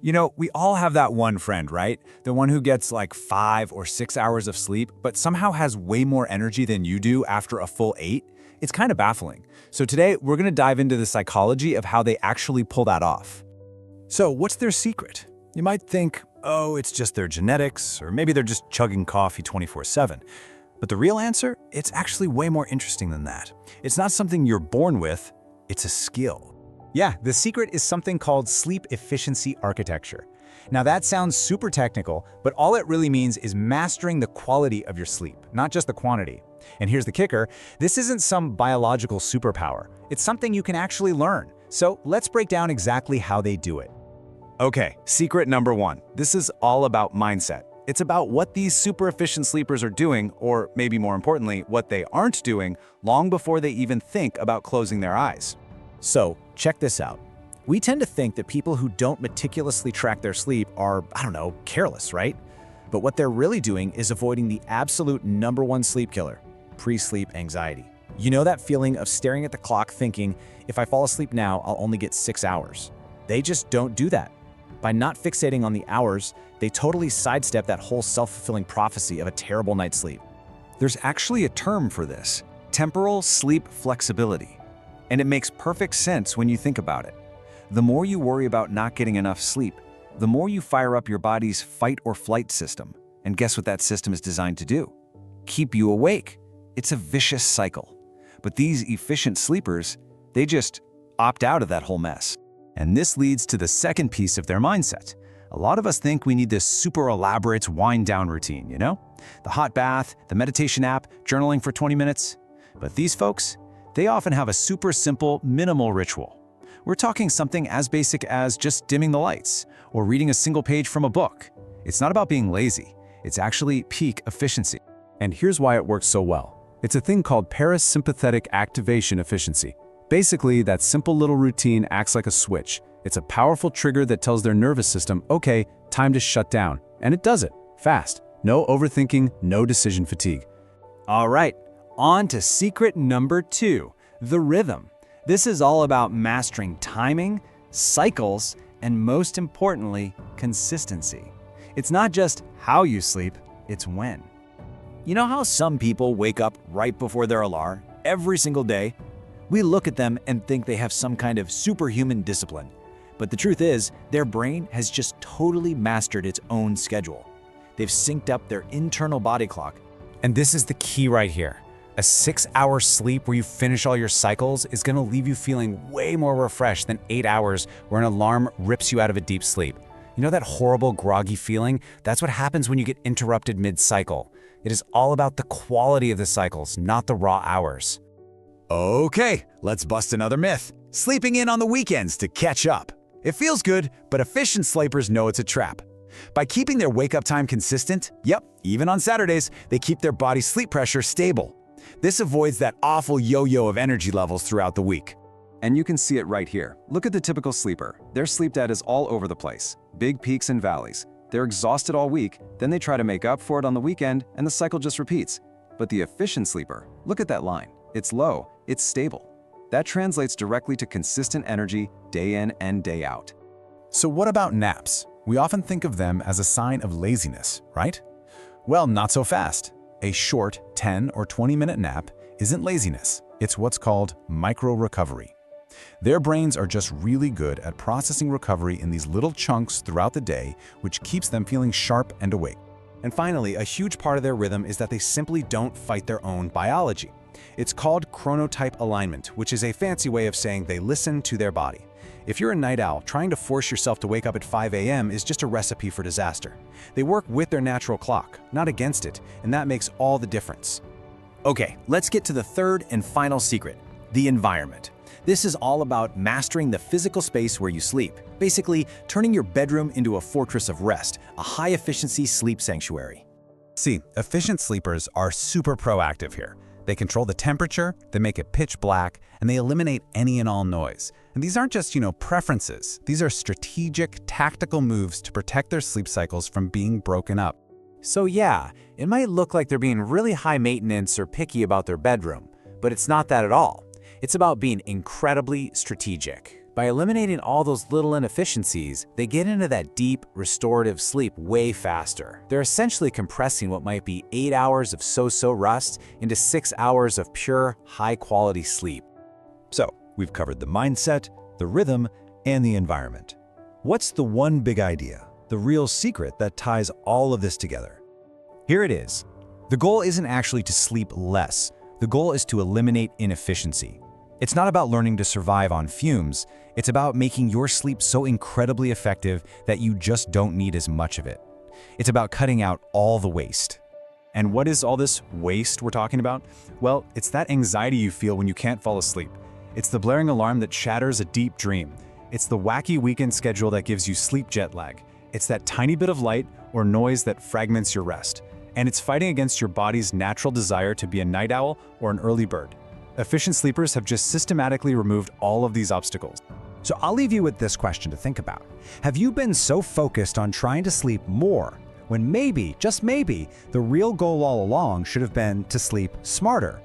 You know, we all have that one friend, right? The one who gets like 5 or 6 hours of sleep, but somehow has way more energy than you do after a full 8. It's kind of baffling. So today, we're going to dive into the psychology of how they actually pull that off. So what's their secret? You might think, oh, it's just their genetics, or maybe they're just chugging coffee 24/7. But the real answer, it's actually way more interesting than that. It's not something you're born with, it's a skill. Yeah, the secret is something called sleep efficiency architecture. Now that sounds super technical, but all it really means is mastering the quality of your sleep, not just the quantity. And here's the kicker, this isn't some biological superpower. It's something you can actually learn. So let's break down exactly how they do it. Okay, secret number 1. This is all about mindset. It's about what these super efficient sleepers are doing, or maybe more importantly, what they aren't doing long before they even think about closing their eyes. So, check this out. We tend to think that people who don't meticulously track their sleep are, careless, right? But what they're really doing is avoiding the absolute #1 sleep killer, pre-sleep anxiety. You know that feeling of staring at the clock thinking, if I fall asleep now, I'll only get 6 hours. They just don't do that. By not fixating on the hours, they totally sidestep that whole self-fulfilling prophecy of a terrible night's sleep. There's actually a term for this, temporal sleep flexibility. And it makes perfect sense when you think about it. The more you worry about not getting enough sleep, the more you fire up your body's fight or flight system. And guess what that system is designed to do? Keep you awake. It's a vicious cycle. But these efficient sleepers, they just opt out of that whole mess. And this leads to the second piece of their mindset. A lot of us think we need this super elaborate wind-down routine, The hot bath, the meditation app, journaling for 20 minutes. But these folks, they often have a super simple, minimal ritual. We're talking something as basic as just dimming the lights or reading a single page from a book. It's not about being lazy. It's actually peak efficiency. And here's why it works so well. It's a thing called parasympathetic activation efficiency. Basically, that simple little routine acts like a switch. It's a powerful trigger that tells their nervous system, okay, time to shut down. And it does it, fast. No overthinking, no decision fatigue. All right. On to secret number 2, the rhythm. This is all about mastering timing, cycles, and most importantly, consistency. It's not just how you sleep, it's when. You know how some people wake up right before their alarm every single day? We look at them and think they have some kind of superhuman discipline. But the truth is, their brain has just totally mastered its own schedule. They've synced up their internal body clock. And this is the key right here. A 6-hour sleep where you finish all your cycles is going to leave you feeling way more refreshed than 8 hours where an alarm rips you out of a deep sleep. You know that horrible groggy feeling? That's what happens when you get interrupted mid-cycle. It is all about the quality of the cycles, not the raw hours. Okay, let's bust another myth. Sleeping in on the weekends to catch up. It feels good, but efficient sleepers know it's a trap. By keeping their wake-up time consistent, even on Saturdays, they keep their body's sleep pressure stable. This avoids that awful yo-yo of energy levels throughout the week. And you can see it right here. Look at the typical sleeper. Their sleep debt is all over the place. Big peaks and valleys. They're exhausted all week, then they try to make up for it on the weekend, and the cycle just repeats. But the efficient sleeper, look at that line. It's low, it's stable. That translates directly to consistent energy day in and day out. So what about naps? We often think of them as a sign of laziness, right? Well, not so fast. A short 10 or 20-minute nap isn't laziness. It's what's called micro-recovery. Their brains are just really good at processing recovery in these little chunks throughout the day, which keeps them feeling sharp and awake. And finally, a huge part of their rhythm is that they simply don't fight their own biology. It's called chronotype alignment, which is a fancy way of saying they listen to their body. If you're a night owl, trying to force yourself to wake up at 5 a.m. is just a recipe for disaster. They work with their natural clock, not against it, and that makes all the difference. Okay, let's get to the third and final secret, the environment. This is all about mastering the physical space where you sleep, basically turning your bedroom into a fortress of rest, a high-efficiency sleep sanctuary. See, efficient sleepers are super proactive here. They control the temperature, they make it pitch black, and they eliminate any and all noise. And these aren't just, preferences. These are strategic, tactical moves to protect their sleep cycles from being broken up. So yeah, it might look like they're being really high maintenance or picky about their bedroom, but it's not that at all. It's about being incredibly strategic. By eliminating all those little inefficiencies, they get into that deep, restorative sleep way faster. They're essentially compressing what might be 8 hours of so-so rest into 6 hours of pure, high-quality sleep. So, we've covered the mindset, the rhythm, and the environment. What's the one big idea, the real secret that ties all of this together? Here it is. The goal isn't actually to sleep less. The goal is to eliminate inefficiency. It's not about learning to survive on fumes. It's about making your sleep so incredibly effective that you just don't need as much of it. It's about cutting out all the waste. And what is all this waste we're talking about? Well, it's that anxiety you feel when you can't fall asleep. It's the blaring alarm that shatters a deep dream. It's the wacky weekend schedule that gives you sleep jet lag. It's that tiny bit of light or noise that fragments your rest. And it's fighting against your body's natural desire to be a night owl or an early bird. Efficient sleepers have just systematically removed all of these obstacles. So I'll leave you with this question to think about. Have you been so focused on trying to sleep more when maybe, just maybe, the real goal all along should have been to sleep smarter?